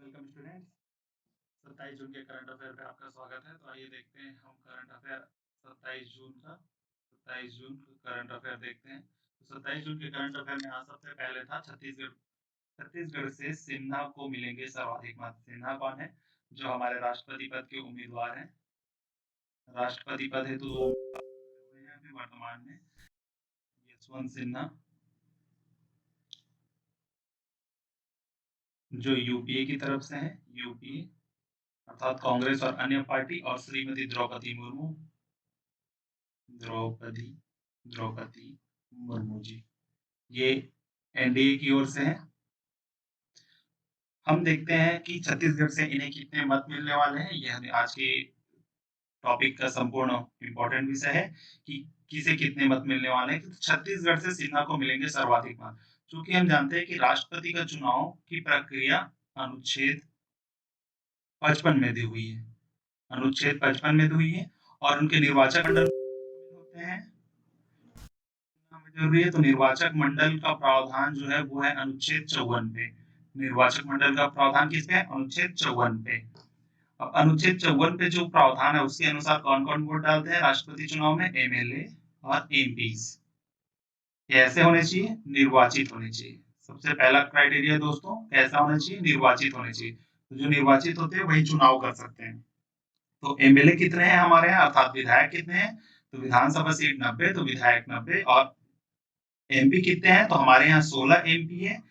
Welcome students. 27 जून के current affair पे आपका स्वागत है। तो आइए देखते हैं हम करंट अफेयर 27 जून का करंट अफेयर देखते हैं। तो 27 जून के करंट अफेयर में आज सबसे पहले था छत्तीसगढ़ से सिन्हा को मिलेंगे सर्वाधिक मत। सिन्हा कौन है? जो हमारे राष्ट्रपति पद के उम्मीदवार हैं। राष्ट्रपति पद हेतु हुए हैं अभी वर्तमान में यशवंत सिन्हा, जो यूपीए की तरफ से हैं। यूपीए अर्थात कांग्रेस और अन्य पार्टी, और श्रीमती द्रौपदी मुर्मू, द्रौपदी द्रौपदी मुर्मू जी, ये एनडीए की ओर से हैं। हम देखते हैं कि छत्तीसगढ़ से इन्हें कितने मत मिलने वाले हैं। यह आज के टॉपिक का संपूर्ण इम्पोर्टेंट विषय है कि किसे कितने मत मिलने वाले हैं। तो छत्तीसगढ़ से सिन्हा को मिलेंगे सर्वाधिक मत, क्योंकि हम जानते हैं कि राष्ट्रपति का चुनाव की प्रक्रिया अनुच्छेद 55 में दी हुई है। अनुच्छेद 55 में दी हुई है और उनके निर्वाचक मंडल होते हैं। जरूरी है तो निर्वाचक मंडल का प्रावधान जो है वो है अनुच्छेद 54 पे। निर्वाचक मंडल का प्रावधान किस पे है? अनुच्छेद 54 पे। अब अनुच्छेद 54 पे जो प्रावधान है उसके अनुसार कौन कौन वोट डालते हैं राष्ट्रपति चुनाव में? एमएलए और एमपीज। कैसे होने चाहिए? निर्वाचित होने चाहिए। सबसे पहला क्राइटेरिया दोस्तों कैसा होना चाहिए? निर्वाचित होने चाहिए। तो जो निर्वाचित होते हैं वही चुनाव कर सकते हैं। तो एमएलए कितने हैं हमारे यहाँ, अर्थात विधायक कितने हैं? तो विधानसभा सीट 90, तो विधायक 90। और एमपी कितने हैं? तो हमारे यहाँ 16 एमपी है,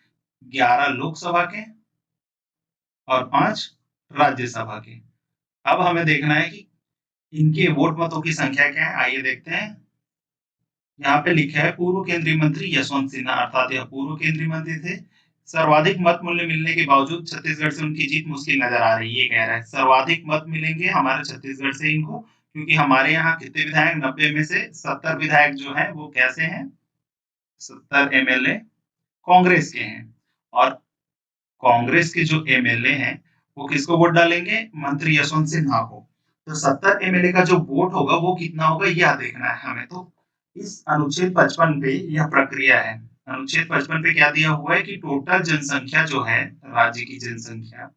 11 लोकसभा के और 5 राज्यसभा के। अब हमें देखना है कि इनके वोट मतों की संख्या क्या है। आइए देखते हैं। यहाँ पे लिखा है पूर्व केंद्रीय मंत्री यशवंत सिन्हा, अर्थात यह पूर्व केंद्रीय मंत्री थे। सर्वाधिक मत मूल्य मिलने के बावजूद छत्तीसगढ़ से उनकी जीत मुश्किल नजर आ रही है। ये कह रहा है सर्वाधिक मत मिलेंगे हमारे छत्तीसगढ़ से इनको, क्योंकि हमारे यहाँ कितने विधायक? 90 में से 70 विधायक जो है वो कैसे हैं? 70 एमएलए कांग्रेस के हैं। और कांग्रेस के जो एमएलए हैं वो किसको वोट डालेंगे? मंत्री यशवंत सिन्हा को। तो 70 एमएलए का जो वोट होगा वो कितना होगा यह देखना है हमें। तो इस अनुच्छेद 55 पे यह प्रक्रिया है। अनुच्छेद 55 पे क्या दिया हुआ है कि टोटल जनसंख्या जो है, राज्य की जनसंख्या,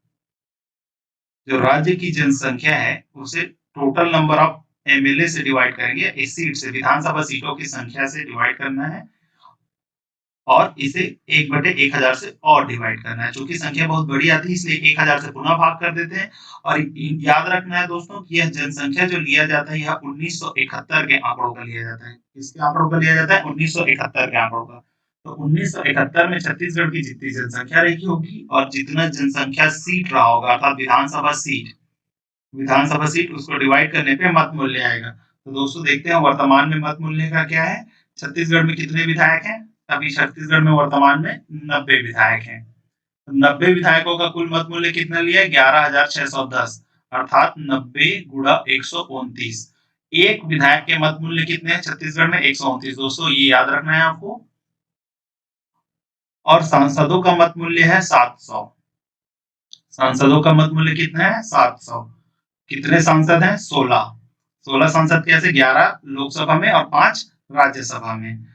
जो राज्य की जनसंख्या है उसे टोटल नंबर ऑफ एमएलए से डिवाइड करेंगे। इस सीट से, विधानसभा सीटों की संख्या से डिवाइड करना है और इसे 1/1000 से और डिवाइड करना है। चूंकि संख्या बहुत बड़ी आती है इसलिए 1000 से पुनः भाग कर देते हैं। और याद रखना है दोस्तों कि यह जनसंख्या जो लिया जाता है यह 1971 के आंकड़ों का लिया जाता है। किसके आंकड़ों का लिया जाता है? 1971 के आंकड़ों का। तो 1971 में छत्तीसगढ़ की जितनी जनसंख्या रही होगी और जितना जनसंख्या सीट रहा होगा, अर्थात विधानसभा सीट उसको डिवाइड करने पे मत मूल्य आएगा। तो दोस्तों देखते हैं वर्तमान में मत मूल्य का क्या है। छत्तीसगढ़ में कितने विधायक हैं? अभी छत्तीसगढ़ में वर्तमान में 90 विधायक हैं। 90 विधायकों का कुल मत मूल्य कितना लिया है? 11,610, अर्थात 90 गुणा 129। एक विधायक के मत मूल्य कितने हैं छत्तीसगढ़ में? 129। दोस्तों ये याद रखना है आपको। और सांसदों का मत मूल्य है 700। सांसदों का मत मूल्य कितना है? 700। कितने सांसद हैं? 16। 16 सांसद कैसे? 11 लोकसभा में और 5 राज्यसभा में।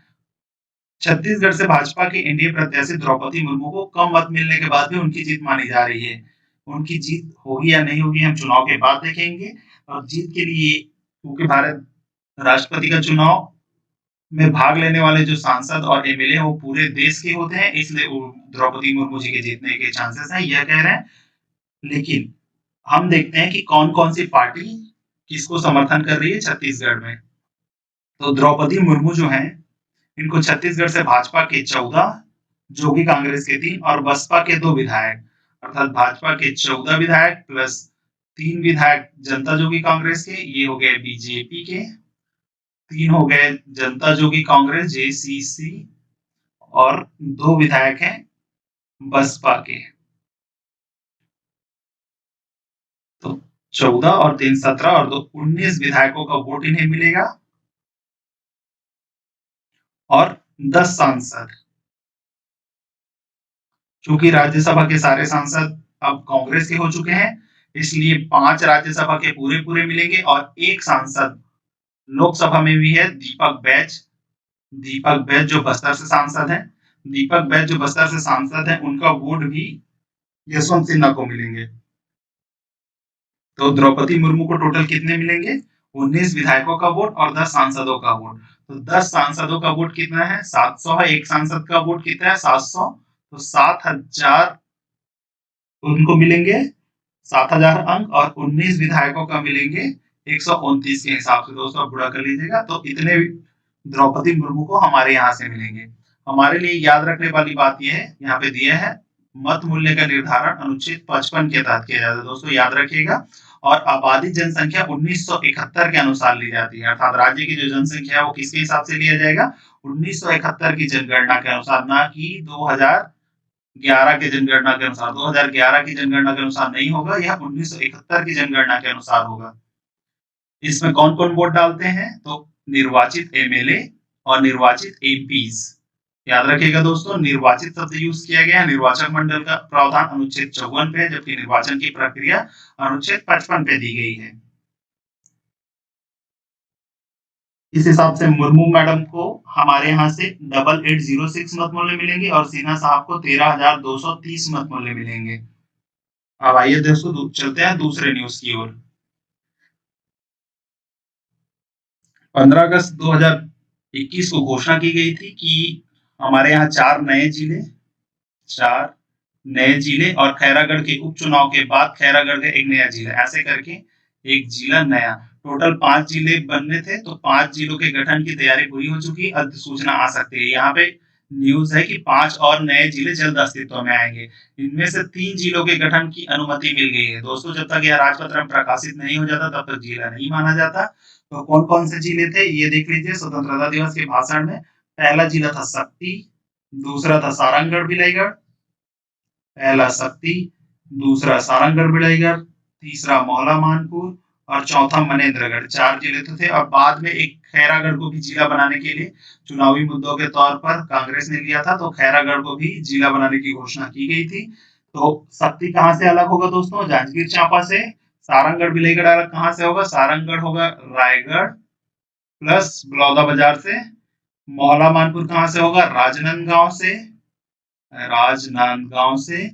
छत्तीसगढ़ से भाजपा की एनडीए प्रत्याशी द्रौपदी मुर्मू को कम मत मिलने के बाद भी उनकी जीत मानी जा रही है। उनकी जीत होगी या नहीं होगी हम चुनाव के बाद देखेंगे। और जीत के लिए, क्योंकि भारत राष्ट्रपति का चुनाव में भाग लेने वाले जो सांसद और एमएलए वो पूरे देश के होते हैं, इसलिए वो द्रौपदी मुर्मू जी के जीतने के चांसेस हैं, यह कह रहे हैं। लेकिन हम देखते हैं कि कौन कौन सी पार्टी किसको समर्थन कर रही है छत्तीसगढ़ में। तो द्रौपदी मुर्मू जो है इनको छत्तीसगढ़ से भाजपा के 14, जोगी कांग्रेस के 3 और बसपा के 2 विधायक, अर्थात भाजपा के 14 विधायक प्लस 3 विधायक जनता जोगी कांग्रेस के, ये हो गए बीजेपी के, 3 हो गए जनता जोगी कांग्रेस जेसीसी और 2 विधायक हैं बसपा के। तो 14 और 3 17 और 2 19 विधायकों का वोट इन्हें मिलेगा और 10 सांसद। चूंकि राज्यसभा के सारे सांसद अब कांग्रेस के हो चुके हैं इसलिए 5 राज्यसभा के पूरे पूरे मिलेंगे और एक सांसद लोकसभा में भी है, दीपक बैज जो बस्तर से सांसद हैं। दीपक बैज जो बस्तर से सांसद हैं उनका वोट भी यशवंत सिन्हा को मिलेंगे। तो द्रौपदी मुर्मू को टोटल कितने मिलेंगे? 19 विधायकों का वोट और 10 सांसदों का वोट। तो 10 सांसदों का वोट कितना है? 700 है। एक सांसद का वोट कितना है? 700। तो 7000 उनको मिलेंगे, 7000 अंक, और 19 विधायकों का मिलेंगे 129 के हिसाब से। दोस्तों आप गुणा कर लीजिएगा, तो इतने द्रौपदी मुर्मू को हमारे यहाँ से मिलेंगे। हमारे लिए याद रखने वाली बात यह है, यहाँ पे दिया है मत मूल्य का निर्धारण अनुच्छेद 55 के तहत किया जाता है। दोस्तों याद रखिएगा। और आबादी जनसंख्या 1971 के अनुसार ली जाती है, अर्थात राज्य की जो जनसंख्या है वो किसके हिसाब से लिया जाएगा? 1971 की जनगणना के अनुसार, ना कि 2011 की जनगणना के अनुसार। 2011 की जनगणना के अनुसार नहीं होगा, यह 1971 की जनगणना के अनुसार होगा। इसमें कौन कौन वोट डालते हैं? तो निर्वाचित एमएलए और निर्वाचित एमपीज। याद रखिएगा दोस्तों, निर्वाचित शब्द यूज किया गया है। निर्वाचक मंडल का प्रावधान अनुच्छेद 54 पे है, जबकि निर्वाचन की प्रक्रिया अनुच्छेद 55 पे दी गई है। इस हिसाब से मुर्मू मैडम को हमारे यहाँ से 8806 मत मूल्य मिलेंगे और सिन्हा साहब को 13230 मत मूल्य मिलेंगे। अब आइए दोस्तों चलते हैं दूसरे न्यूज की ओर। 15 अगस्त 2021 को घोषणा की गई थी कि हमारे यहाँ चार नए जिले और खैरागढ़ के उपचुनाव के बाद खैरागढ़ का एक नया जिला, ऐसे करके एक जिला नया। टोटल 5 जिले बनने थे, तो 5 जिलों के गठन की तैयारी पूरी हो चुकी है। अधिसूचना आ सकती है। यहाँ पे न्यूज है कि 5 और नए जिले जल्द अस्तित्व में आएंगे। इनमें से 3 जिलों के गठन की अनुमति मिल गई है। दोस्तों जब तक यह राजपत्र में प्रकाशित नहीं हो जाता तब तक जिला नहीं माना जाता। तो कौन कौन से जिले थे ये देख लीजिए स्वतंत्रता दिवस के भाषण में। पहला जिला था शक्ति, दूसरा था सारंगगढ़ बिलाईगढ़, पहला शक्ति, दूसरा सारंगगढ़ बिलाईगढ़, तीसरा मौला मानपुर और चौथा मनेन्द्रगढ़। 4 जिले तो थे। और बाद में एक खैरागढ़ को भी जिला बनाने के लिए चुनावी मुद्दों के तौर पर कांग्रेस ने लिया था, तो खैरागढ़ को भी जिला बनाने की घोषणा की गई थी। तो शक्ति कहाँ से अलग होगा दोस्तों? जांजगीर चांपा से। सारंगगढ़ बिलाईगढ़ अलग कहाँ से होगा? सारंगगढ़ होगा रायगढ़ प्लस बलौदाबाजार से। मौला मानपुर कहाँ से होगा? राजनांदगांव से। राजनांदगांव से।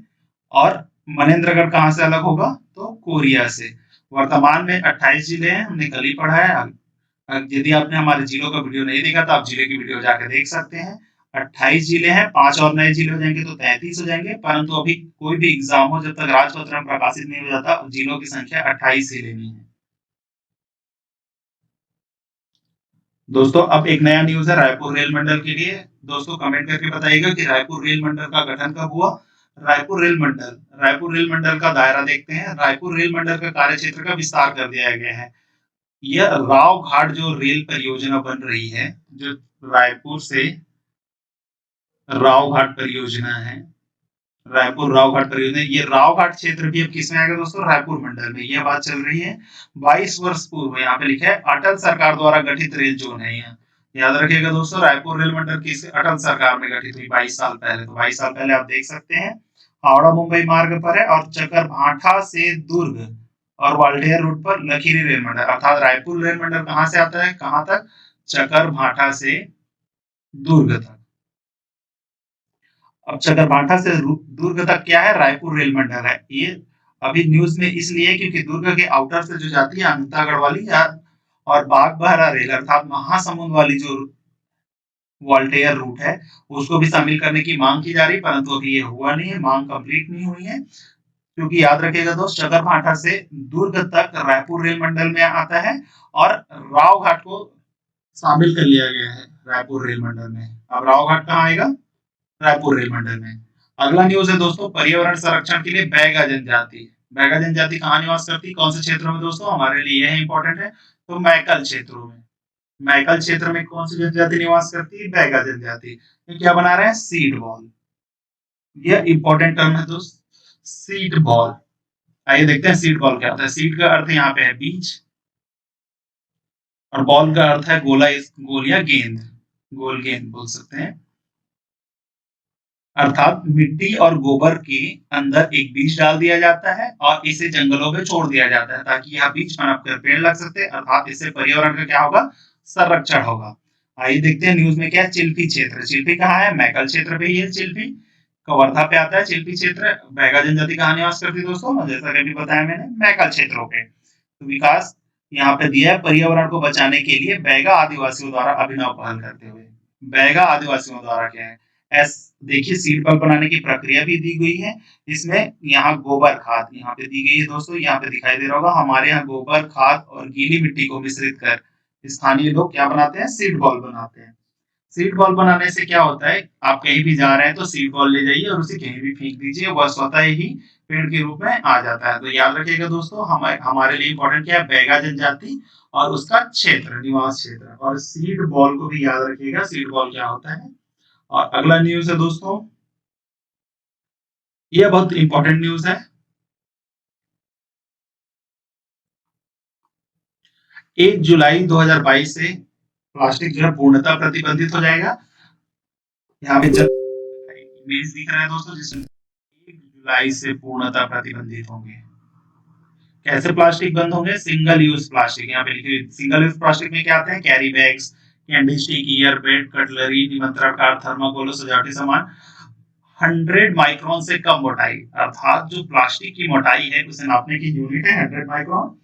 और मनेन्द्रगढ़ कहाँ से अलग होगा? तो कोरिया से। वर्तमान में 28 जिले हैं, हमने कल ही पढ़ा है। यदि आपने हमारे जिलों का वीडियो नहीं देखा तो आप जिले की वीडियो जाकर देख सकते हैं। 28 जिले हैं, 5 और नए जिले हो जाएंगे तो 33 हो जाएंगे। परंतु अभी कोई भी एग्जाम हो, जब तक राजपत्र में प्रकाशित नहीं हो जाता, जिलों की संख्या 28 ही लेनी है। दोस्तों अब एक नया न्यूज है रायपुर रेल मंडल के लिए। दोस्तों कमेंट करके बताइएगा कि रायपुर रेल मंडल का गठन कब हुआ? रायपुर रेल मंडल का दायरा देखते हैं। रायपुर रेल मंडल का कार्य क्षेत्र का विस्तार कर दिया गया है। यह राव घाट जो रेल परियोजना बन रही है, जो रायपुर से राव घाट परियोजना है, रायपुर राव घाट परियोजना, ये राव घाट क्षेत्र भी अब किसमें आएगा दोस्तों? रायपुर मंडल में। यह बात चल रही है। 22 वर्ष पूर्व यहाँ पे लिखा है अटल सरकार द्वारा गठित रेल जोन है यहाँ। याद रखिएगा दोस्तों, रायपुर रेल मंडल किस अटल सरकार में गठित हुई 22 साल पहले। तो 22 साल पहले आप देख सकते हैं हावड़ा मुंबई मार्ग पर है और चकरभाठा से दुर्ग और ग्वालियर रूट पर लखीरी रेल मंडल, अर्थात रायपुर रेल मंडल कहाँ से आता है कहाँ तक? चकरभाठा से दुर्ग तक। अब चकरभाठा से दुर्ग तक क्या है? रायपुर रेल मंडल है। ये अभी न्यूज में इसलिए क्योंकि दुर्ग के आउटर से जो जाती है अंतागढ़ वाली या और बागबाहरा रेल, अर्थात महासमुंद वाली जो ग्वालियर रूट है, उसको भी शामिल करने की मांग की जा रही, परंतु अभी ये हुआ नहीं है, मांग कंप्लीट नहीं हुई है। क्योंकि याद रखिएगा दोस्त, चकरभाठा से दुर्ग तक रायपुर रेल मंडल में आता है और राव घाट को शामिल कर लिया गया है रायपुर रेल मंडल में। अब राव घाट कहाँ आएगा? रायपुर रेल मंडल में। अगला न्यूज है दोस्तों पर्यावरण संरक्षण के लिए बैगा जनजाति। बैगा जनजाति कहाँ निवास करती है? कौन से क्षेत्रों में दोस्तों? हमारे लिए यह इंपॉर्टेंट है। तो मैकल क्षेत्रों में। मैकल क्षेत्र में कौन सी जनजाति निवास करती है? बैगा जनजाति। तो क्या बना रहे हैं? Seed ball. यह इंपॉर्टेंट टर्म है दोस्त, सीड बॉल। आइए देखते हैं सीड बॉल क्या होता है। सीड का अर्थ यहाँ पे है बीज और बॉल का अर्थ है गोला, गोल या गेंद, गोल गेंद बोल सकते हैं। अर्थात मिट्टी और गोबर के अंदर एक बीज डाल दिया जाता है और इसे जंगलों में छोड़ दिया जाता है ताकि यह बीज पनप कर पेड़ लग सकते हैं, अर्थात इससे पर्यावरण का क्या होगा? संरक्षण होगा। आइए देखते हैं न्यूज में क्या है। चिल्फी क्षेत्र। चिल्फी कहाँ है? मैकल क्षेत्र पे ही है चिल्फी। कवर्धा पे आता है चिल्पी क्षेत्र, बैगा जनजाति कहाँ निवास करती है दोस्तों, जैसा कि अभी बताया मैंने, मैकल क्षेत्रों पे। तो विकास यहाँ पे दिया है, पर्यावरण को बचाने के लिए बैगा आदिवासियों द्वारा अभिनव पहल करते हुए। बैगा आदिवासियों द्वारा क्या है, एस देखिए सीड बल बनाने की प्रक्रिया भी दी गई है। इसमें यहाँ गोबर खाद यहाँ पे दी गई है दोस्तों, यहाँ पे दिखाई दे रहा होगा, हमारे यहाँ गोबर खाद और गीली मिट्टी को मिश्रित कर स्थानीय लोग क्या बनाते हैं, सीड बॉल बनाते हैं। सीड बॉल बनाने से क्या होता है, आप कहीं भी जा रहे हैं तो सीड बॉल ले जाइए और उसे कहीं भी फेंक दीजिए, वह स्वतः ही पेड़ के रूप में आ जाता है। तो याद रखिएगा दोस्तों, हमारे लिए इंपॉर्टेंट क्या है, बैगा जनजाति और उसका क्षेत्र, निवास क्षेत्र। और सीड बॉल को भी याद रखिएगा, सीड बॉल क्या होता है। और अगला न्यूज है दोस्तों, यह बहुत इंपॉर्टेंट न्यूज है। 1 जुलाई 2022 से प्लास्टिक जो है पूर्णतः प्रतिबंधित हो जाएगा। यहाँ पे इमेज दिख रहा है दोस्तों, जिसमें 1 जुलाई से पूर्णतः प्रतिबंधित होंगे। कैसे प्लास्टिक बंद होंगे, सिंगल यूज प्लास्टिक, यहाँ पे लिखिए सिंगल यूज प्लास्टिक में क्या आते हैं, carry bags, candy stick, year bed, cutlery, निमंत्रण कार्ड, थर्माकोल, सजावटी सामान, 100 माइक्रोन से कम मोटाई, अर्थात जो प्लास्टिक की मोटाई है उसे नापने की यूनिट है 100 माइक्रोन।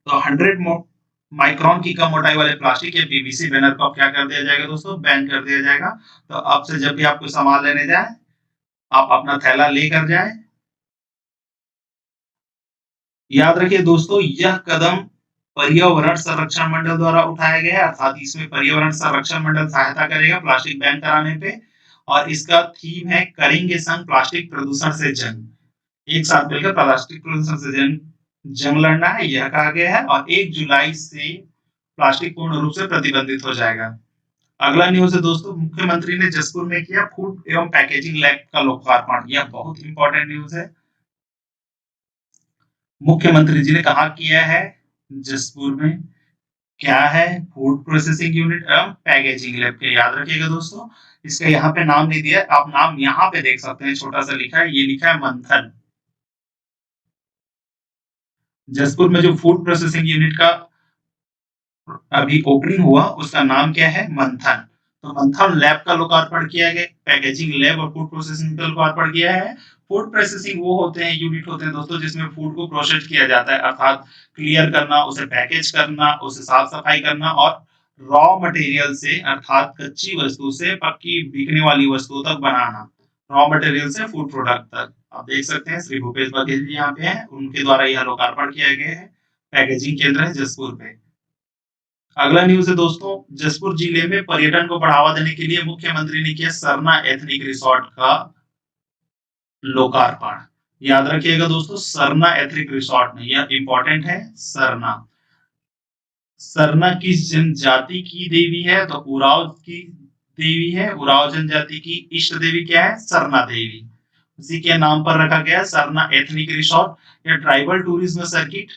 तो 100 माइक्रोन की कम मोटाई वाले प्लास्टिक या पीवीसी बैनर को क्या कर दिया जाएगा दोस्तों, बैन कर दिया जाएगा। तो अब से जब भी आप कोई सामान लेने जाए, आप अपना थैला लेकर जाए। याद रखिए दोस्तों, यह कदम पर्यावरण संरक्षण मंडल द्वारा उठाया गया है, अर्थात इसमें पर्यावरण संरक्षण मंडल सहायता करेगा प्लास्टिक बैन कराने पे। और इसका थीम है, करेंगे संग प्लास्टिक प्रदूषण से जंग। एक साथ मिलकर प्लास्टिक प्रदूषण से जंग लड़ना है, यह कहा गया है। और 1 जुलाई से प्लास्टिक पूर्ण रूप से प्रतिबंधित हो जाएगा। अगला न्यूज है दोस्तों, मुख्यमंत्री ने जसपुर में किया फूड एवं पैकेजिंग लैब का लोकार्पण। यह बहुत इंपॉर्टेंट न्यूज है। मुख्यमंत्री जी ने कहा किया है, जसपुर में क्या है, फूड प्रोसेसिंग यूनिट एवं पैकेजिंग लैब के, याद रखिएगा दोस्तों। इसका यहाँ पे नाम नहीं दिया, आप नाम यहाँ पे देख सकते हैं, छोटा सा लिखा है, ये लिखा है मंथन। जसपुर में जो फूड प्रोसेसिंग यूनिट का अभी ओपनिंग हुआ, उसका नाम क्या है, मंथन। तो मंथन लैब का लोकार्पण किया गया, पैकेजिंग लैब और फूड प्रोसेसिंग का लोकार्पण किया है। फूड प्रोसेसिंग वो होते हैं, यूनिट होते हैं दोस्तों, जिसमें फूड को प्रोसेस किया जाता है, अर्थात क्लियर करना, उसे पैकेज करना, उसे साफ सफाई करना और रॉ मटेरियल से, अर्थात कच्ची वस्तु से पक्की बिकने वाली वस्तुओं तक बनाना, रॉ मटेरियल से फूड प्रोडक्ट तक। आप देख सकते हैं श्री भूपेश बघेल जी यहाँ पे हैं, उनके द्वारा यह लोकार्पण किया गया है। पैकेजिंग केंद्र है जसपुर पे। अगला न्यूज है दोस्तों, जसपुर जिले में पर्यटन को बढ़ावा देने के लिए मुख्यमंत्री ने किया सरना एथनिक रिसोर्ट का लोकार्पण। याद रखिएगा दोस्तों, सरना एथनिक रिसोर्ट में, यह इंपॉर्टेंट है। सरना, सरना किस जनजाति की देवी है, तो उराव की देवी है। उराव जनजाति की इष्ट देवी क्या है, सरना देवी। उसी के नाम पर रखा गया सरना एथनिक रिसोर्ट। यह ट्राइबल टूरिज्म सर्किट,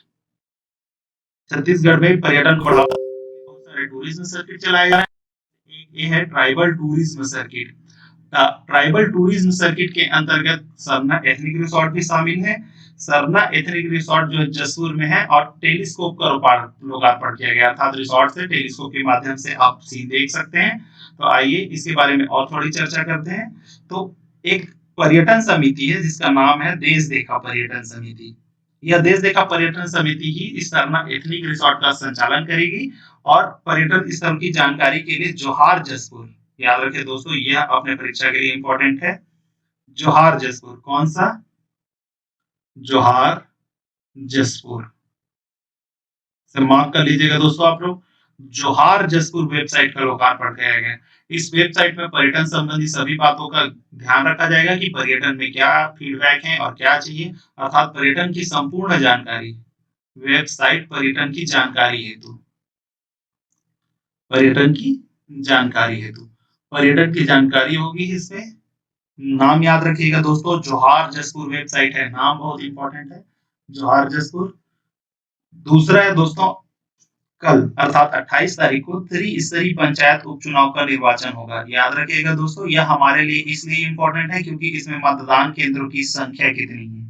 छत्तीसगढ़ में पर्यटन को बढ़ावा बहुत सारे टूरिज्म सर्किट चलाए जा रहे हैं। एक ये है tribal tourism circuit. Tribal tourism circuit के अंतर्गत सरना एथनिक रिसोर्ट भी शामिल है। सरना एथनिक रिसोर्ट जो जसपुर में है, और टेलीस्कोप का लोकार्पण किया गया, अर्थात रिसोर्ट से टेलीस्कोप के माध्यम से आप सीन देख सकते हैं। तो आइए इसके बारे में और थोड़ी चर्चा करते हैं। तो एक पर्यटन समिति है जिसका नाम है देश देखा पर्यटन समिति। यह देश देखा पर्यटन समिति ही इस सरना एथनिक रिसोर्ट का संचालन करेगी। और पर्यटन स्थल की जानकारी के लिए जोहार जसपुर, याद रखें दोस्तों, यह अपने परीक्षा के लिए इंपॉर्टेंट है। जोहार जसपुर, कौन सा, जोहार जसपुर से मार्क कर लीजिएगा दोस्तों आप लोग। जोहार जसपुर वेबसाइट का लोकार्पण किया गया। इस वेबसाइट में पर्यटन संबंधी सभी बातों का ध्यान रखा जाएगा कि पर्यटन में क्या फीडबैक है और क्या चाहिए, अर्थात पर्यटन की संपूर्ण जानकारी। वेबसाइट पर्यटन की जानकारी हेतु, पर्यटन की जानकारी हेतु, पर्यटन की जानकारी होगी इसमें। नाम याद रखिएगा दोस्तों, जोहार जसपुर वेबसाइट है, नाम बहुत इंपॉर्टेंट है, जोहार जसपुर। दूसरा है दोस्तों, कल अर्थात 28 तारीख को त्रिस्तरीय पंचायत उपचुनाव का निर्वाचन होगा। याद रखिएगा दोस्तों, यह हमारे लिए इसलिए इंपॉर्टेंट है क्योंकि इसमें मतदान केंद्रों की संख्या कितनी है।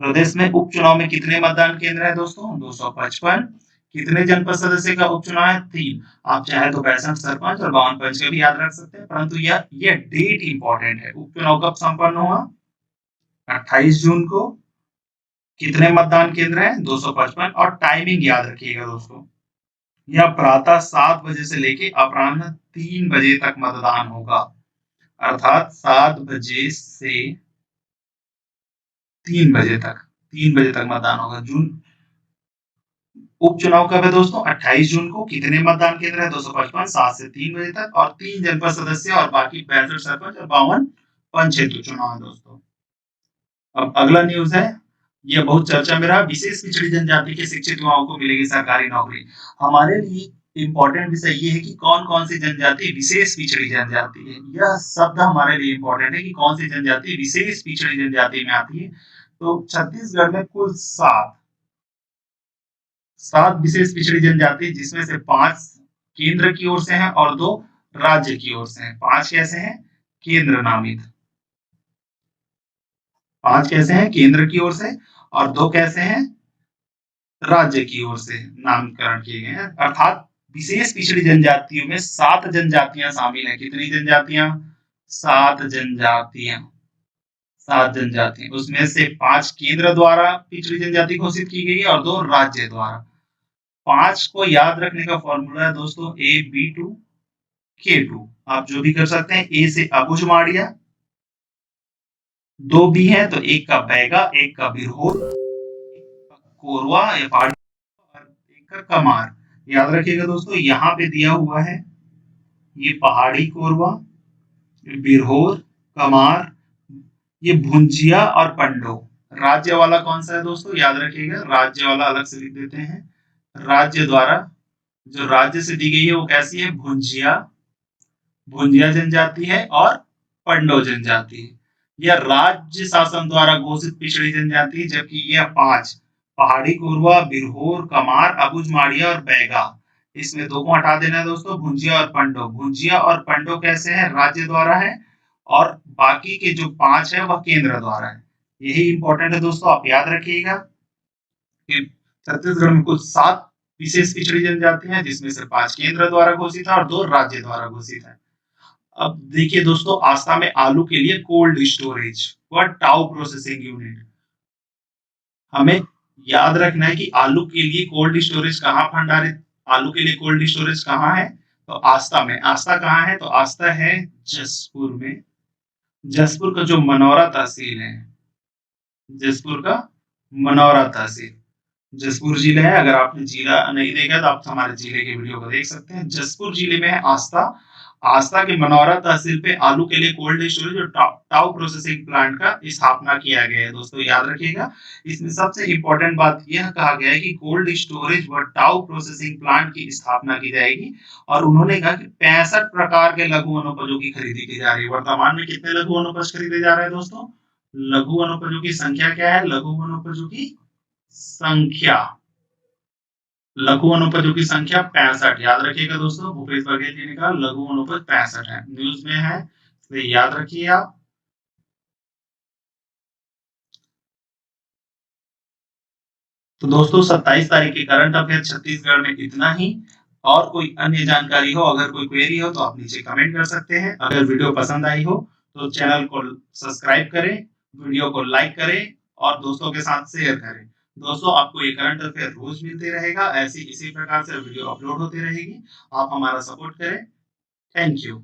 प्रदेश में उपचुनाव में कितने मतदान केंद्र है दोस्तों, 255। कितने जनपद सदस्य का उपचुनाव है? 3। आप चाहे तो 65 सरपंच और 52 पंच का भी याद रख सकते हैं, परंतु यह डेट इंपॉर्टेंट है। उपचुनाव कब संपन्न हुआ? 28 जून को। कितने मतदान केंद्र हैं? 255। और टाइमिंग याद रखिएगा दोस्तों, यह प्रातः 7 बजे से लेके अपराह्न 3 बजे तक मतदान होगा, अर्थात 7 बजे से 3 बजे तक, 3 बजे तक मतदान होगा। जून उपचुनाव कब है दोस्तों? 28 जून को। कितने मतदान केंद्र है? 255, 7 से 3 बजे तक, और 3 जनपद सदस्य और बाकी 65 सरपंच और 52 पंच हेतु चुनाव है दोस्तों। अब अगला न्यूज है, यह बहुत चर्चा में रहा, विशेष पिछड़ी जनजाति के शिक्षित युवाओं को मिलेगी सरकारी नौकरी। हमारे लिए इंपॉर्टेंट विषय ये है कि कौन कौन सी जनजाति विशेष पिछड़ी जनजाति है। यह शब्द हमारे लिए इंपॉर्टेंट है कि कौन सी जनजाति विशेष पिछड़ी जनजाति में आती है। तो छत्तीसगढ़ में कुल 7 विशेष पिछड़ी जनजाति, जिसमें से 5 केंद्र की ओर से हैं और 2 राज्य की ओर से हैं। 5 कैसे हैं? केंद्र नामित। 5 कैसे हैं? केंद्र की ओर से, और 2 कैसे हैं? राज्य की ओर से नामकरण किए गए हैं। अर्थात विशेष पिछड़ी जनजातियों में 7 जनजातियां शामिल हैं। कितनी जनजातियां? 7 जनजातियां। 7 जनजातियां, उसमें से 5 केंद्र द्वारा पिछड़ी जनजाति घोषित की गई है और 2 राज्य द्वारा। 5 को याद रखने का फॉर्मूला है दोस्तों AB2 K2। आप जो भी कर सकते हैं। ए से अबुझमाड़िया, 2 बी है तो एक का बैगा, एक का बिरहोर, कोरवा या पहाड़ी, और एक का कमार। याद रखिएगा दोस्तों, यहाँ पे दिया हुआ है ये पहाड़ी कोरवा, बिरहोर, कमार, ये भुंजिया और पंडो। राज्य वाला कौन सा है दोस्तों? याद रखिएगा, राज्य वाला अलग से लिख देते हैं। राज्य द्वारा जो राज्य से दी गई है वो कैसी है? भुंजिया, भुंजिया जनजाति है, और पंडो जनजाति है। यह राज्य शासन द्वारा घोषित पिछड़ी जनजाति है, जबकि यह 5 पहाड़ी कोरवा, बिरहोर, कमार, अबुझमाड़िया और बैगा, इसमें 2 को हटा देना है दोस्तों, भुंजिया और पंडो। भुंजिया और पंडो कैसे है? राज्य द्वारा है, और बाकी के जो 5 है वह केंद्र द्वारा है। यही इंपॉर्टेंट है दोस्तों, आप याद रखिएगा कि छत्तीसगढ़ में कुल 7 विशेष पिछड़ी जनजाति हैं, जिसमें से 5 केंद्र द्वारा घोषित है और 2 राज्य द्वारा घोषित है। अब देखिए दोस्तों, आस्था में आलू के लिए कोल्ड स्टोरेज व टाउ प्रोसेसिंग यूनिट। हमें याद रखना है कि आलू के लिए कोल्ड स्टोरेज कहाँ भंडारित, आलू के लिए कोल्ड स्टोरेज कहाँ है? तो आस्था में। आस्था कहाँ है? तो आस्था है जसपुर में। जसपुर का जो मनौरा तहसील है, जसपुर का मनौरा तहसील, जसपुर जिले है। अगर आपने जिला नहीं देखा तो आप हमारे जिले के वीडियो को देख सकते हैं। जसपुर जिले में है आस्था। आस्था के मनौरा तहसील पे आलू के लिए कोल्ड स्टोरेज और टाउ प्रोसेसिंग प्लांट का स्थापना किया गया है दोस्तों, याद रखिएगा। इसमें सबसे इंपॉर्टेंट बात यह कहा गया है कि कोल्ड स्टोरेज व टाउ प्रोसेसिंग प्लांट की स्थापना की जाएगी, और उन्होंने कहा कि 65 प्रकार के लघु वनोपजों की खरीदी की जा रही है। वर्तमान में कितने लघु वनोपज खरीदे जा रहे हैं दोस्तों? लघु वनोपजों की संख्या क्या है? लघु वनोपजों की संख्या, लघु वनोपजों की संख्या 65। याद रखिएगा दोस्तों, भूपेश बघेल जी ने कहा लघु वनोपज 65 है, न्यूज में है, इसलिए याद रखिए आप। तो दोस्तों 27 तारीख के करंट अफेयर छत्तीसगढ़ में इतना ही। और कोई अन्य जानकारी हो, अगर कोई क्वेरी हो तो आप नीचे कमेंट कर सकते हैं। अगर वीडियो पसंद आई हो तो चैनल को सब्सक्राइब करें, वीडियो को लाइक करें और दोस्तों के साथ शेयर करें। दोस्तों आपको ये करंट अफेयर रोज मिलते रहेगा, ऐसी इसी प्रकार से वीडियो अपलोड होती रहेगी। आप हमारा सपोर्ट करें। Thank you.